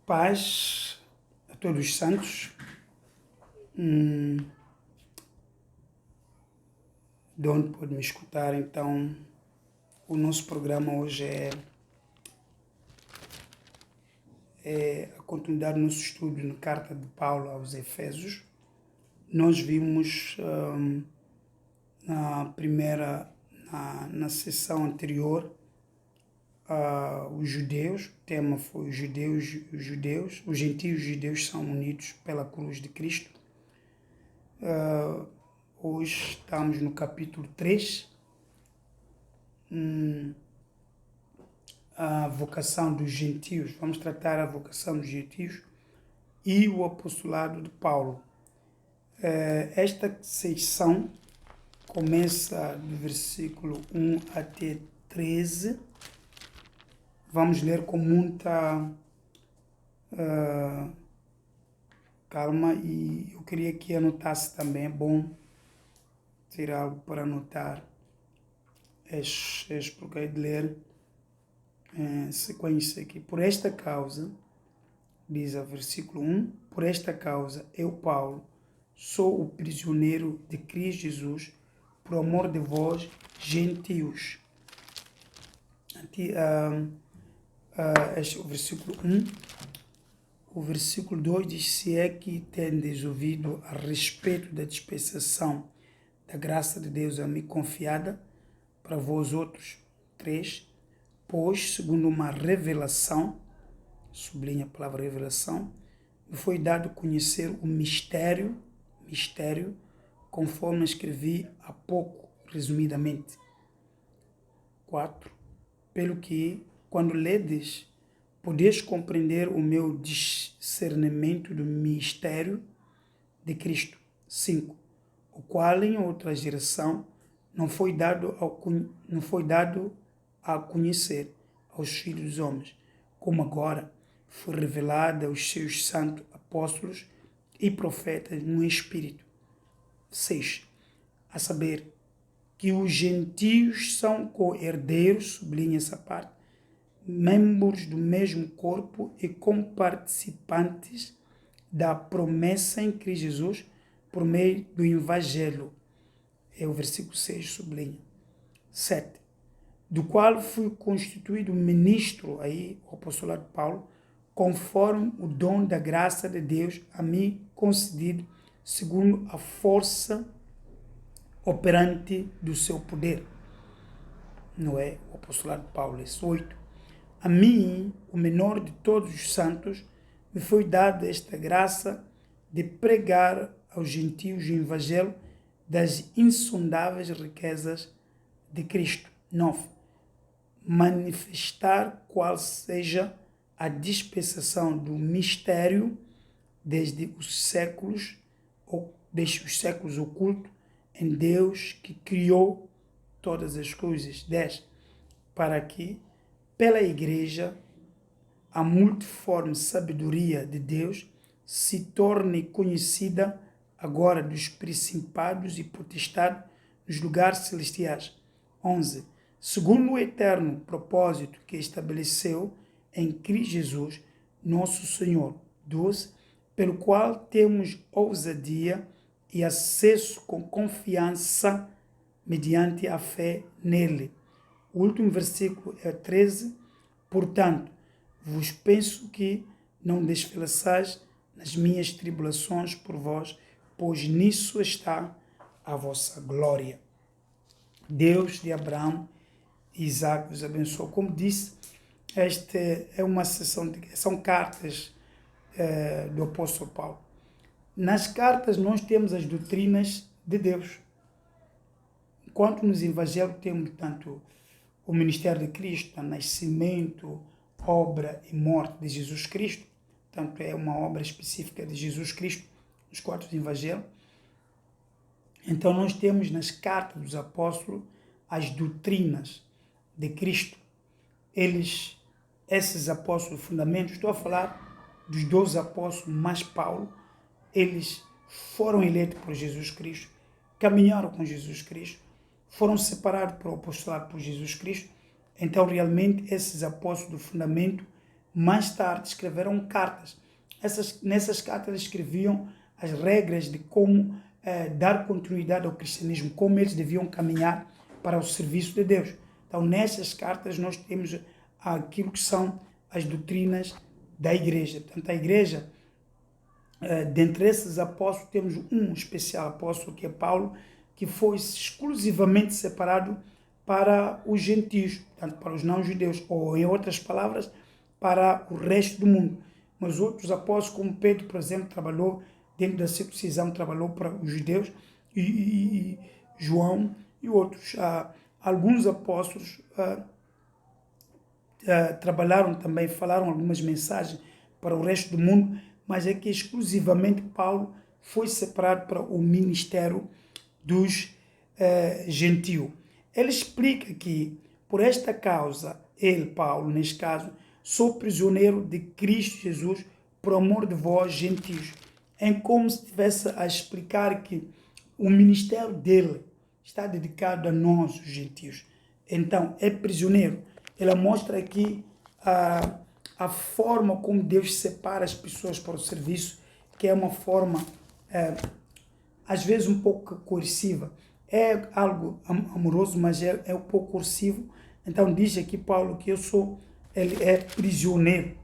Paz a todos os santos. De onde pode me escutar, então, o nosso programa hoje é a continuidade do nosso estudo na carta de Paulo aos Efésios. Nós vimos na sessão anterior, os judeus, o tema foi os gentios e os judeus são unidos pela cruz de Cristo. Hoje estamos no capítulo 3, a vocação dos gentios. Vamos tratar a vocação dos gentios e o apostolado de Paulo. Esta seção começa do versículo 1 até 13. Vamos ler com muita calma e eu queria que anotasse também. É bom ter algo para anotar. Porque de ler sequência aqui. Por esta causa, diz o versículo 1, por esta causa eu, Paulo, sou o prisioneiro de Cristo Jesus, por amor de vós, gentios. Este é o versículo 1. O versículo 2 diz: se é que tendes ouvido a respeito da dispensação da graça de Deus a mim confiada para vós outros. 3. Pois, segundo uma revelação, sublinha a palavra revelação, me foi dado conhecer o mistério, conforme escrevi há pouco, resumidamente. 4. Pelo que, quando ledes, podeis compreender o meu discernimento do mistério de Cristo. 5. O qual em outra geração não foi dado a conhecer aos filhos dos homens, como agora foi revelada aos seus santos apóstolos e profetas no Espírito. 6. A saber, que os gentios são co-herdeiros, sublinha essa parte, membros do mesmo corpo e comparticipantes da promessa em Cristo Jesus por meio do Evangelho. É o versículo 6, sublinha. 7. Do qual fui constituído ministro, aí o apostolado de Paulo, conforme o dom da graça de Deus a mim concedido, segundo a força operante do seu poder. Não é o apostolado de Paulo, é 8. A mim, o menor de todos os santos, me foi dada esta graça de pregar aos gentios o evangelho das insondáveis riquezas de Cristo. 9. Manifestar qual seja a dispensação do mistério desde os séculos oculto em Deus que criou todas as coisas. 10. Para que, pela Igreja, a multiforme sabedoria de Deus se torne conhecida agora dos principados e potestades nos lugares celestiais. 11. Segundo o eterno propósito que estabeleceu em Cristo Jesus, nosso Senhor. 12. Pelo qual temos ousadia e acesso com confiança mediante a fé nele. O último versículo é 13. Portanto, vos penso que não desfaleçais nas minhas tribulações por vós, pois nisso está a vossa glória. Deus de Abraão e Isaac vos abençoe. Como disse, esta é uma sessão, são cartas do apóstolo Paulo. Nas cartas nós temos as doutrinas de Deus. Enquanto nos evangelhos temos tanto o ministério de Cristo, o nascimento, obra e morte de Jesus Cristo, tanto é uma obra específica de Jesus Cristo nos 4 evangelhos. Então nós temos nas cartas dos apóstolos as doutrinas de Cristo. Esses apóstolos fundamentos, estou a falar dos 12 apóstolos mais Paulo, eles foram eleitos por Jesus Cristo, caminharam com Jesus Cristo, foram separados para o apostolado por Jesus Cristo. Então realmente esses apóstolos do fundamento mais tarde escreveram cartas. Nessas cartas eles escreviam as regras de como dar continuidade ao cristianismo, como eles deviam caminhar para o serviço de Deus. Então, nessas cartas nós temos aquilo que são as doutrinas da igreja. Portanto, a igreja, dentre esses apóstolos, temos um especial apóstolo, que é Paulo, que foi exclusivamente separado para os gentios, portanto, para os não-judeus, ou, em outras palavras, para o resto do mundo. Mas outros apóstolos, como Pedro, por exemplo, trabalhou dentro da circuncisão, trabalhou para os judeus, e João e outros. Alguns apóstolos trabalharam também, falaram algumas mensagens para o resto do mundo, mas é que exclusivamente Paulo foi separado para o ministério dos gentios. Ele explica que, por esta causa, ele, Paulo, neste caso, sou prisioneiro de Cristo Jesus por amor de vós, gentios. É como se estivesse a explicar que o ministério dele está dedicado a nós, os gentios. Então, é prisioneiro. Ela mostra aqui a forma como Deus separa as pessoas para o serviço, que é uma forma, às vezes, um pouco coerciva. É algo amoroso, mas é um pouco coercivo. Então, diz aqui Paulo que ele é prisioneiro.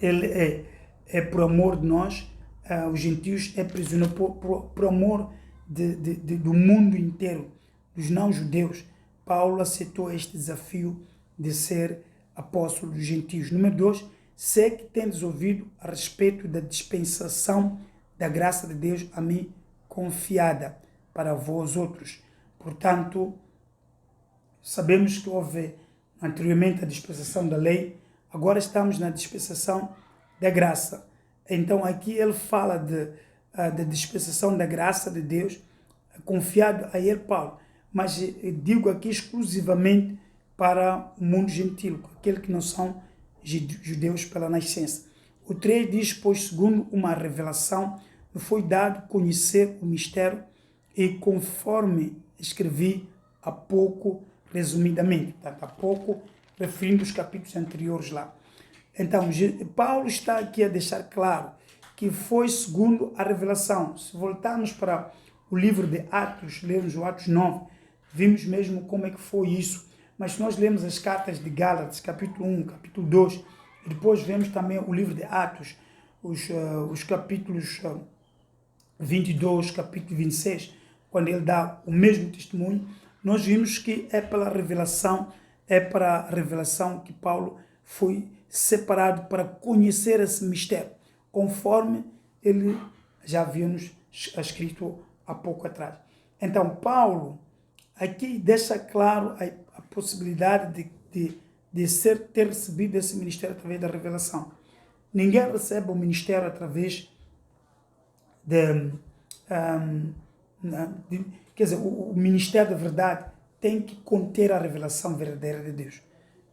Ele é por amor de nós, os gentios, é prisioneiro por amor do mundo inteiro, dos não-judeus. Paulo aceitou este desafio de ser apóstolo dos gentios. Número 2, sei que tendes ouvido a respeito da dispensação da graça de Deus a mim confiada para vós outros. Portanto, sabemos que houve anteriormente a dispensação da lei, agora estamos na dispensação da graça. Então aqui ele fala da dispensação da graça de Deus, confiado a ele, Paulo. Mas digo aqui exclusivamente para o mundo gentil, aqueles que não são judeus pela nascença. O 3 diz, pois segundo uma revelação, me foi dado conhecer o mistério e conforme escrevi há pouco, resumidamente, portanto, há pouco, referindo os capítulos anteriores lá. Então, Paulo está aqui a deixar claro que foi segundo a revelação. Se voltarmos para o livro de Atos, lemos o Atos 9, vimos mesmo como é que foi isso. Mas se nós lemos as cartas de Gálatas, capítulo 1, capítulo 2, e depois vemos também o livro de Atos, os capítulos 22, capítulo 26, quando ele dá o mesmo testemunho, nós vimos que é para a revelação que Paulo foi separado para conhecer esse mistério, conforme ele já havia nos escrito há pouco atrás. Então, Paulo aqui deixa claro a possibilidade de ter recebido esse ministério através da revelação. Ninguém recebe o ministério através quer dizer, o ministério da verdade tem que conter a revelação verdadeira de Deus.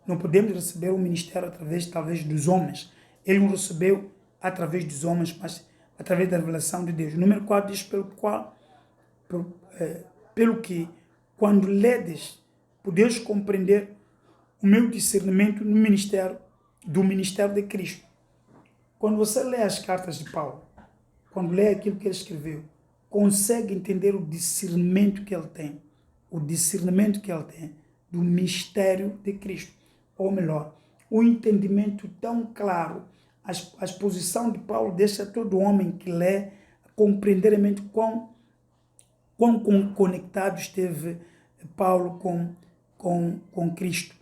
Não podemos receber o ministério através, talvez, dos homens. Ele não recebeu através dos homens, mas através da revelação de Deus. Número 4 diz, pelo que, quando ledes, podeis compreender o meu discernimento no do ministério de Cristo. Quando você lê as cartas de Paulo, quando lê aquilo que ele escreveu, consegue entender o discernimento que ele tem, do mistério de Cristo. Ou melhor, o entendimento tão claro, a exposição de Paulo deixa todo homem que lê compreender realmente quão conectado esteve Paulo com Cristo.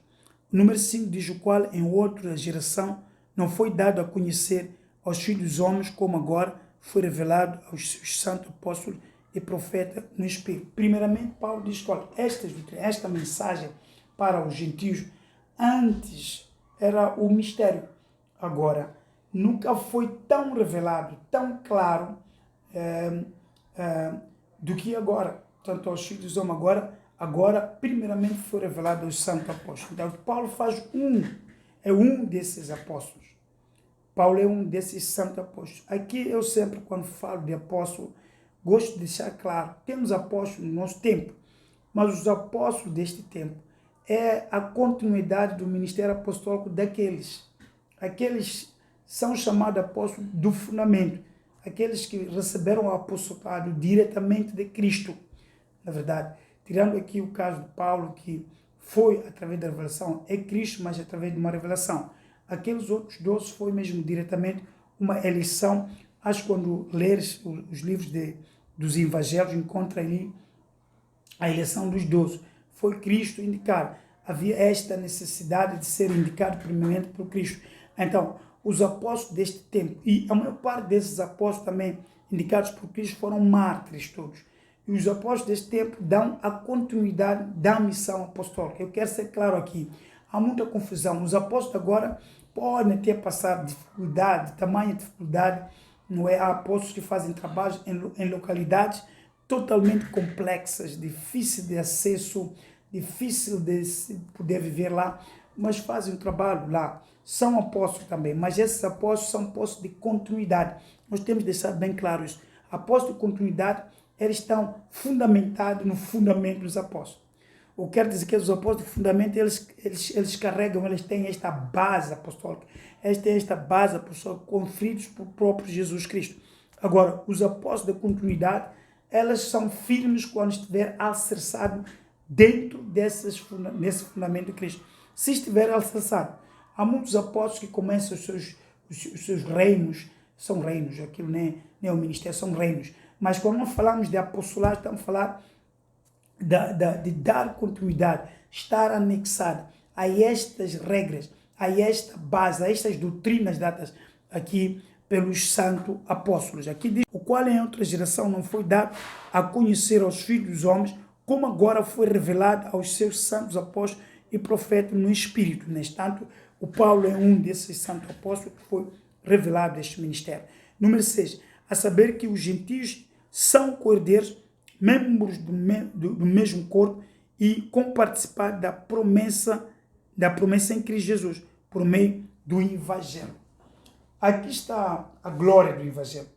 O número 5 diz, o qual em outra geração não foi dado a conhecer aos filhos dos homens, como agora foi revelado aos seus santos apóstolos e profetas no Espírito. Primeiramente, Paulo diz, olha, esta mensagem para os gentios, antes era o mistério. Agora, nunca foi tão revelado, tão claro do que agora. Tanto aos filhos dos homens agora primeiramente foi revelado aos santos apóstolos. Então, Paulo é um desses apóstolos. Paulo é um desses santos apóstolos. Aqui eu sempre, quando falo de apóstolo, gosto de deixar claro, temos apóstolos no nosso tempo, mas os apóstolos deste tempo é a continuidade do ministério apostólico daqueles. aqueles são chamados apóstolos do fundamento, aqueles que receberam o apostolado diretamente de Cristo, na verdade. Tirando aqui o caso de Paulo, que foi através da revelação, é Cristo, mas através de uma revelação. Aqueles outros 12 foi mesmo diretamente uma eleição. Acho que quando leres os livros dos evangelhos, encontra ali a eleição dos 12. Foi Cristo indicado. Havia esta necessidade de ser indicado primeiramente por Cristo. Então, os apóstolos deste tempo, e a maior parte desses apóstolos também indicados por Cristo foram mártires todos. E os apóstolos deste tempo dão a continuidade da missão apostólica. Eu quero ser claro aqui, há muita confusão. Os apóstolos agora podem ter passado dificuldade, tamanha dificuldade, não é? Há apóstolos que fazem trabalhos em localidades totalmente complexas, difícil de acesso, difícil de poder viver lá, mas fazem um trabalho lá. São apóstolos também, mas esses apóstolos são apóstolos de continuidade. Nós temos de deixar bem claro isso. Apóstolos de continuidade, eles estão fundamentados no fundamento dos apóstolos. Eu quero dizer que os apóstolos de fundamento, eles carregam, eles têm esta base apostólica. Eles têm esta base apostólica conferidos por próprio Jesus Cristo. Agora, os apóstolos de continuidade, elas são firmes quando estiver alicerçado dentro desse fundamento de Cristo. Se estiver alicerçado, há muitos apóstolos que começam os seus reinos, são reinos, aquilo nem é o ministério, são reinos. Mas quando nós falamos de apostolado, estamos a falar de dar continuidade, estar anexado a estas regras, a esta base, a estas doutrinas dadas aqui pelos santos apóstolos. Aqui diz, o qual em outra geração não foi dado a conhecer aos filhos dos homens, como agora foi revelado aos seus santos apóstolos e profetas no Espírito. Neste tanto, o Paulo é um desses santos apóstolos que foi revelado este ministério. Número 6, a saber que os gentios são cordeiros, membros do mesmo corpo e comparticipar da promessa em Cristo Jesus, por meio do Evangelho. Aqui está a glória do Evangelho.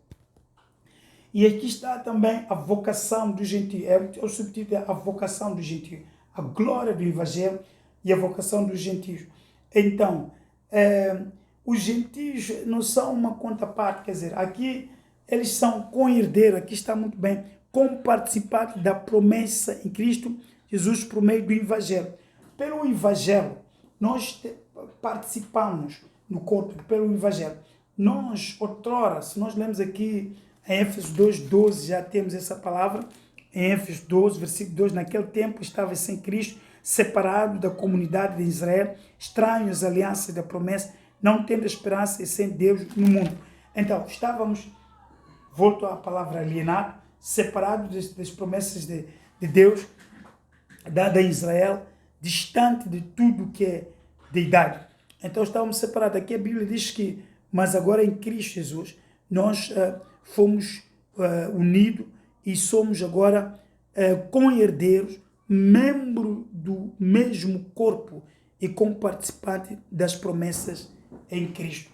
E aqui está também a vocação do gentio. O subtítulo é a vocação do gentio. A glória do Evangelho e a vocação dos gentios. Então, os gentios não são uma contraparte, quer dizer, aqui eles são co-herdeiros, aqui está muito bem, comparticipar da promessa em Cristo Jesus por meio do Evangelho. Pelo Evangelho, nós participamos no corpo, pelo Evangelho. Nós, outrora, se nós lemos aqui em Éfesos 2:12, já temos essa palavra, em Éfesos 12, versículo 2, naquele tempo estava sem Cristo, separado da comunidade de Israel, estranhos às alianças da promessa, não tendo esperança e sem Deus no mundo. Então, estávamos, volto à palavra alienado, separados das promessas de Deus, dada a Israel, distante de tudo que é deidade. Então, estávamos separados. Aqui a Bíblia diz que, mas agora em Cristo Jesus, nós fomos unidos e somos agora co-herdeiros, membro do mesmo corpo e comparticipante das promessas em Cristo.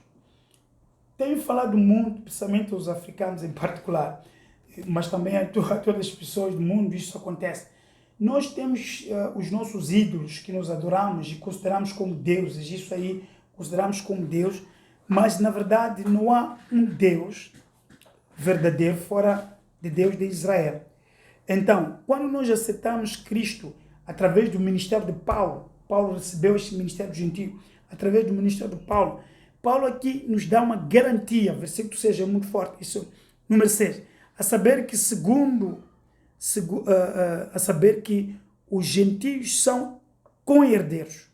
Tenho falado muito, principalmente aos africanos em particular, mas também a todas as pessoas do mundo isso acontece. Nós temos os nossos ídolos que nós adoramos e consideramos como deuses, isso aí consideramos como Deus, mas na verdade não há um Deus verdadeiro fora de Deus de Israel. Então, quando nós aceitamos Cristo através do ministério de Paulo, Paulo recebeu este ministério gentio através do ministério de Paulo. Paulo aqui nos dá uma garantia, versículo 6 é muito forte, isso, número 6, a saber que a saber que os gentios são co-herdeiros,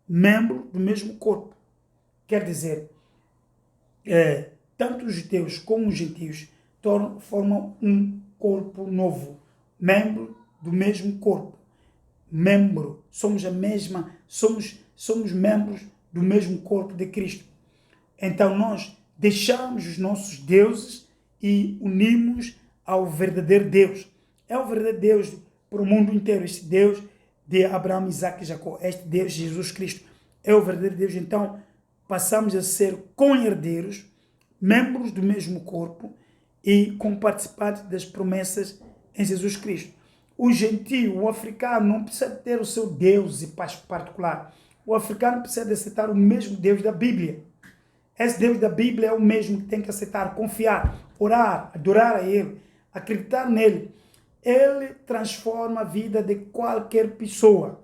membros do mesmo corpo. Quer dizer, tanto os judeus como os gentios formam um corpo novo, membro do mesmo corpo. Membro, somos a mesma, somos membros do mesmo corpo de Cristo. Então nós deixamos os nossos deuses e unimos ao verdadeiro Deus. É o verdadeiro Deus para o mundo inteiro, este Deus de Abraão, Isaac e Jacó, este Deus Jesus Cristo é o verdadeiro Deus. Então passamos a ser co-herdeiros, membros do mesmo corpo e comparticipantes das promessas em Jesus Cristo. O gentio, o africano, não precisa ter o seu Deus particular. O africano precisa aceitar o mesmo Deus da Bíblia. Esse Deus da Bíblia é o mesmo que tem que aceitar, confiar, orar, adorar a Ele, acreditar nele. Ele transforma a vida de qualquer pessoa.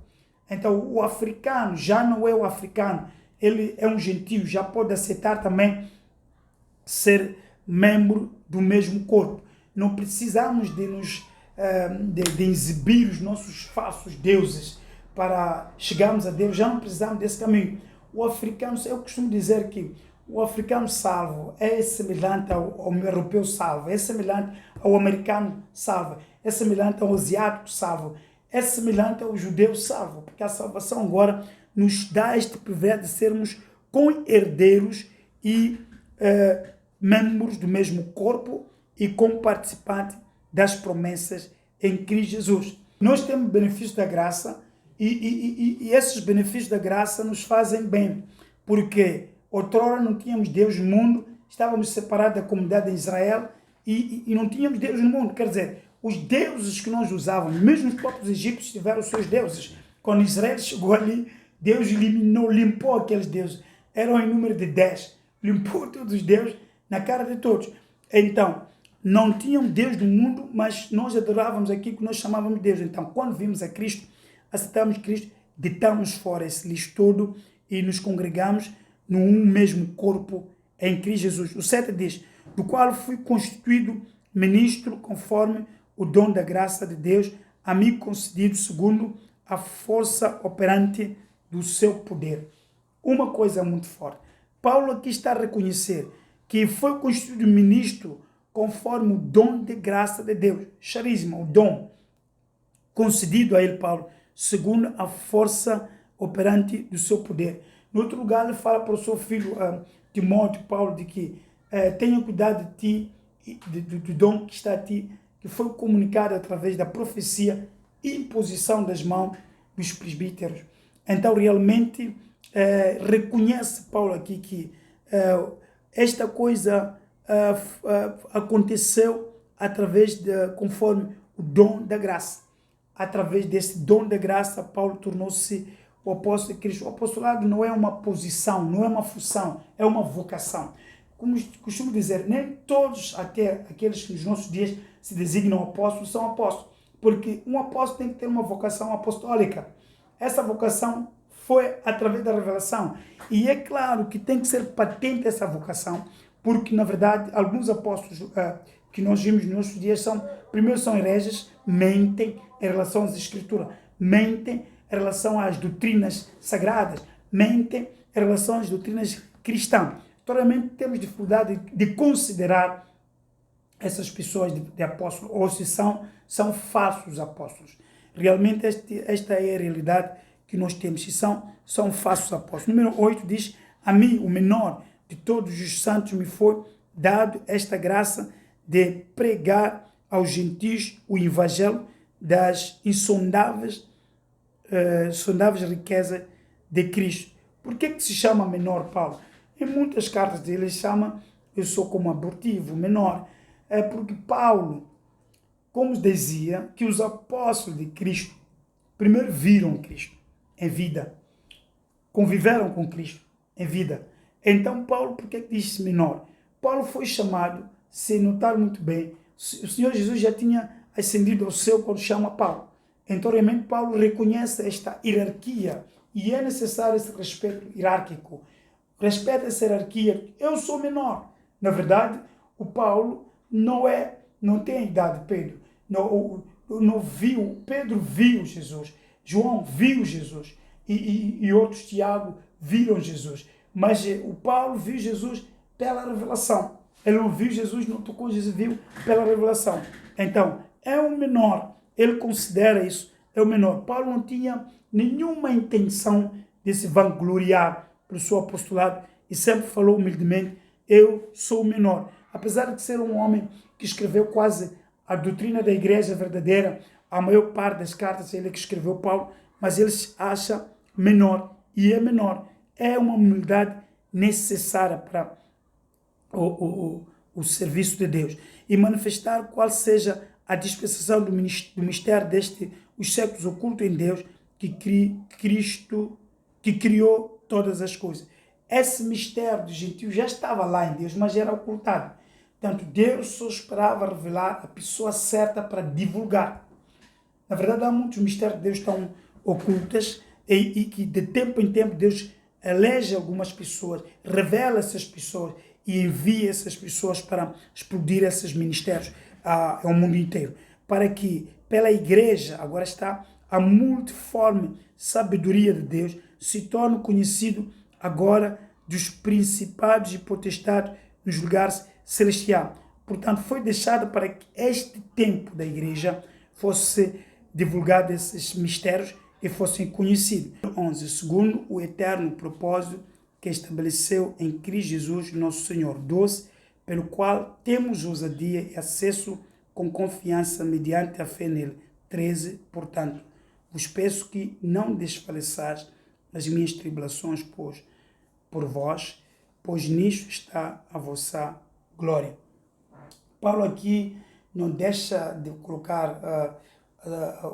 Então, o africano já não é o africano, ele é um gentio, já pode aceitar também ser membro do mesmo corpo. Não precisamos de exibir os nossos falsos deuses para chegarmos a Deus, já não precisamos desse caminho. O africano, eu costumo dizer que o africano salvo é semelhante ao europeu salvo, é semelhante ao americano salvo, é semelhante ao asiático salvo, é semelhante ao judeu salvo, porque a salvação agora nos dá este privilégio de sermos co-herdeiros e membros do mesmo corpo e co-participantes das promessas em Cristo Jesus. Nós temos benefícios da graça e esses benefícios da graça nos fazem bem, porque outrora não tínhamos Deus no mundo, estávamos separados da comunidade de Israel e não tínhamos Deus no mundo. Quer dizer, os deuses que nós usávamos, mesmo os próprios egípcios tiveram os seus deuses. Quando Israel chegou ali, Deus limpou aqueles deuses. Eram em número de 10. Limpou todos os deuses na cara de todos. Então, não tinham Deus no mundo, mas nós adorávamos aquilo que nós chamávamos de Deus. Então, quando vimos a Cristo, aceitamos Cristo, deitamos fora esse lixo todo e nos congregamos num mesmo corpo em Cristo Jesus. O 7 diz, do qual fui constituído ministro conforme o dom da graça de Deus, a mim concedido segundo a força operante do seu poder. Uma coisa muito forte. Paulo aqui está a reconhecer que foi constituído ministro conforme o dom de graça de Deus. Charisma, o dom concedido a ele, Paulo, segundo a força operante do seu poder. No outro lugar, ele fala para o seu filho Timóteo, Paulo, de que tenha cuidado de ti, do dom que está a ti, que foi comunicado através da profecia e imposição das mãos dos presbíteros. Então, realmente, reconhece Paulo aqui que esta coisa aconteceu conforme o dom da graça. Através desse dom da graça, Paulo tornou-se o apóstolo de Cristo. O apostolado não é uma posição, não é uma função, é uma vocação. Como costumo dizer, nem todos, até aqueles que nos nossos dias se designam apóstolos, são apóstolos. Porque um apóstolo tem que ter uma vocação apostólica. Essa vocação foi através da revelação. E é claro que tem que ser patente essa vocação, porque, na verdade, alguns apóstolos que nós vimos nos nossos dias primeiro são hereges, mentem em relação às escrituras, mentem em relação às doutrinas sagradas, mentem em relação às doutrinas cristãs. Totalmente temos dificuldade de considerar essas pessoas de apóstolos, ou se são falsos apóstolos. Realmente esta é a realidade que nós temos, se são falsos apóstolos. Número 8 diz, a mim, o menor de todos os santos, me foi dado esta graça de pregar aos gentios o evangelho das insondáveis riquezas de Cristo. Por que se chama menor, Paulo? Em muitas cartas dele chama, eu sou como abortivo, menor. É porque Paulo, como dizia, que os apóstolos de Cristo primeiro viram Cristo em vida, conviveram com Cristo em vida. Então, Paulo, por que diz menor? Paulo foi chamado, se notar muito bem, o Senhor Jesus já tinha ascendido ao céu quando chama Paulo. Então, realmente, Paulo reconhece esta hierarquia e é necessário esse respeito hierárquico. Respeita essa hierarquia. Eu sou menor. Na verdade, o Paulo não tem a idade de Pedro. Pedro viu Jesus. João viu Jesus. E outros, Tiago, viram Jesus. Mas o Paulo viu Jesus pela revelação. Ele não viu Jesus, não tocou Jesus, viu pela revelação. Então, é um menor. Ele considera isso, é o menor. Paulo não tinha nenhuma intenção de se vangloriar pelo seu apostolado e sempre falou humildemente, eu sou o menor. Apesar de ser um homem que escreveu quase a doutrina da igreja verdadeira, a maior parte das cartas ele que escreveu Paulo, mas ele se acha menor e é menor. É uma humildade necessária para o serviço de Deus e manifestar qual seja a dispensação do mistério os séculos ocultos em Deus que criou todas as coisas. esse mistério dos gentios já estava lá em Deus, mas era ocultado. Portanto, Deus só esperava revelar a pessoa certa para divulgar. Na verdade, há muitos mistérios de Deus que estão ocultos e que de tempo em tempo Deus elege algumas pessoas, revela essas pessoas e envia essas pessoas para explodir esses ministérios ao mundo inteiro. Para que, pela igreja, agora está a multiforme sabedoria de Deus, se torne conhecido agora dos principados e potestades nos lugares celestiais. Portanto, foi deixado para que este tempo da igreja fosse divulgado esses mistérios e fossem conhecidos. 11. Segundo o eterno propósito que estabeleceu em Cristo Jesus, nosso Senhor. 12. Pelo qual temos ousadia e acesso com confiança mediante a fé nele. 13. Portanto, vos peço que não desfaleçais as minhas tribulações por vós, pois nisto está a vossa glória. Paulo aqui não deixa de colocar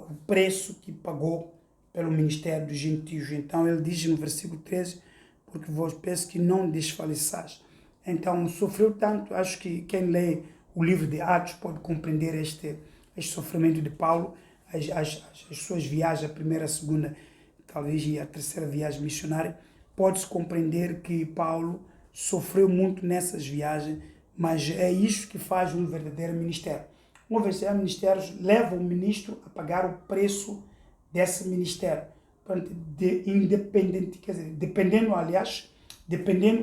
o preço que pagou pelo ministério dos gentios. Então ele diz no versículo 13, porque vos peço que não desfaleçais. Então sofreu tanto, acho que quem lê o livro de Atos pode compreender este sofrimento de Paulo, as suas viagens, a primeira, a segunda, talvez e a terceira viagem missionária, pode-se compreender que Paulo sofreu muito nessas viagens, mas é isso que faz um verdadeiro ministério. Um verdadeiro ministério leva o ministro a pagar o preço desse ministério. Portanto, independente, quer dizer, dependendo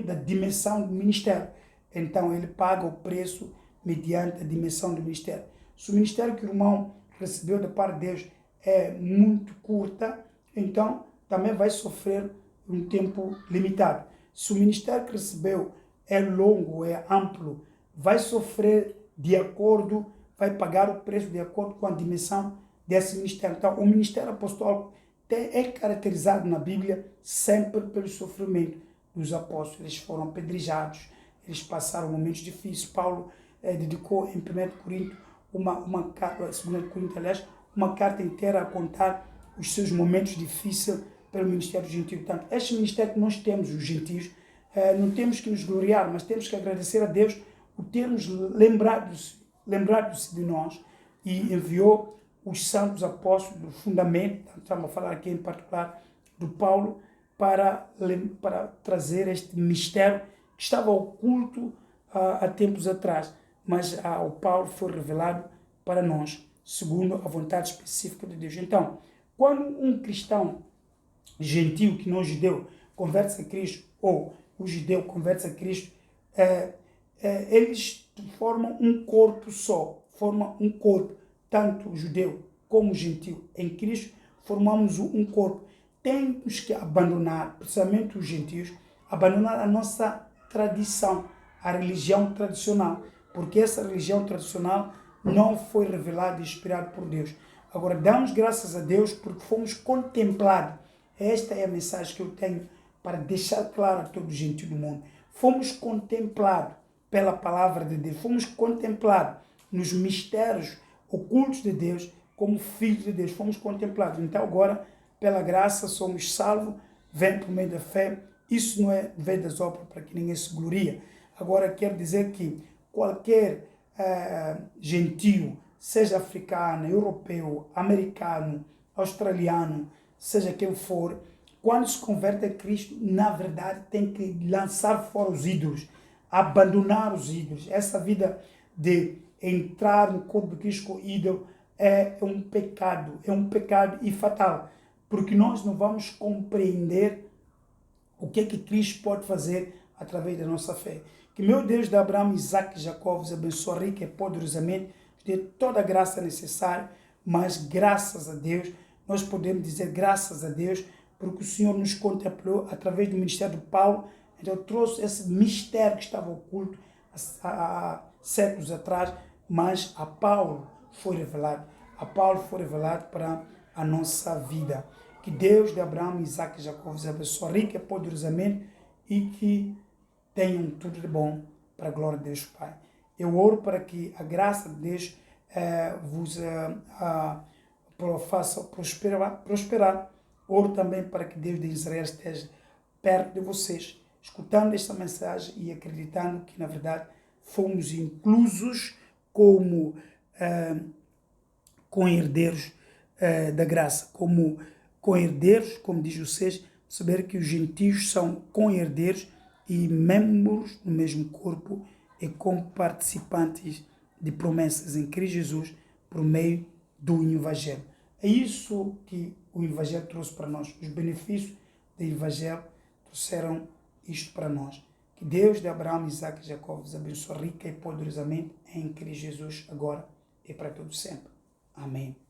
da dimensão do ministério. Então, ele paga o preço mediante a dimensão do ministério. Se o ministério que o irmão recebeu da parte de Deus é muito curta, então também vai sofrer um tempo limitado. Se o ministério que recebeu é longo, é amplo, vai sofrer de acordo, vai pagar o preço de acordo com a dimensão desse ministério. Então, o ministério apostólico é caracterizado na Bíblia sempre pelo sofrimento dos apóstolos. Eles foram apedrejados, eles passaram momentos difíceis. Paulo dedicou em 1 Coríntios, uma carta, 2 Coríntios, aliás, uma carta inteira a contar os seus momentos difíceis pelo ministério gentil. Portanto, este ministério que nós temos, os gentios, não temos que nos gloriar, mas temos que agradecer a Deus por termos lembrado-se de nós e enviou os santos apóstolos do fundamento, estamos a falar aqui em particular do Paulo, para trazer este mistério que estava oculto há tempos atrás, mas o Paulo foi revelado para nós, segundo a vontade específica de Deus. Então, quando um cristão gentil, que não é judeu, converte-se a Cristo, ou o judeu converte-se a Cristo, eles formam um corpo só, formam um corpo, tanto o judeu como o gentil. Em Cristo formamos um corpo. Temos que abandonar, principalmente os gentios, abandonar a nossa tradição, a religião tradicional, porque essa religião tradicional não foi revelada e inspirada por Deus. Agora, damos graças a Deus porque fomos contemplados. Esta é a mensagem que eu tenho para deixar claro a todo gentil do mundo. Fomos contemplados pela palavra de Deus, fomos contemplados nos mistérios ocultos de Deus como filhos de Deus, fomos contemplados. Então agora, pela graça, somos salvos, vem por meio da fé. Isso não é veio das obras para que ninguém se gloria. Agora, quero dizer que qualquer gentio, seja africano, europeu, americano, australiano, seja quem for, quando se converte a Cristo, na verdade tem que lançar fora os ídolos, abandonar os ídolos. Essa vida de entrar no corpo de Cristo com ídolo é um pecado e fatal, porque nós não vamos compreender o que Cristo pode fazer através da nossa fé. Que meu Deus de Abraão, Isaac e Jacó vos abençoe rica e poderosamente, dê toda a graça necessária, mas graças a Deus, nós podemos dizer graças a Deus, porque o Senhor nos contemplou através do ministério de Paulo, então trouxe esse mistério que estava oculto há séculos atrás, mas a Paulo foi revelado. A Paulo foi revelado para a nossa vida. Que Deus de Abraão, Isaac e Jacó vos abençoe rica e poderosamente e que tenham tudo de bom para a glória de Deus Pai. Eu oro para que a graça de Deus vos faça prosperar. Oro também para que Deus de Israel esteja perto de vocês escutando esta mensagem e acreditando que, na verdade, fomos inclusos como co-herdeiros da graça, como co-herdeiros, como diz o 6, saber que os gentios são co-herdeiros e membros do mesmo corpo e co-participantes de promessas em Cristo Jesus por meio do Evangelho. É isso que o Evangelho trouxe para nós. Os benefícios do Evangelho trouxeram isto para nós. Que Deus de Abraão, Isaac e Jacó vos abençoe rica e poderosamente em Cristo Jesus, agora e para todo sempre. Amém.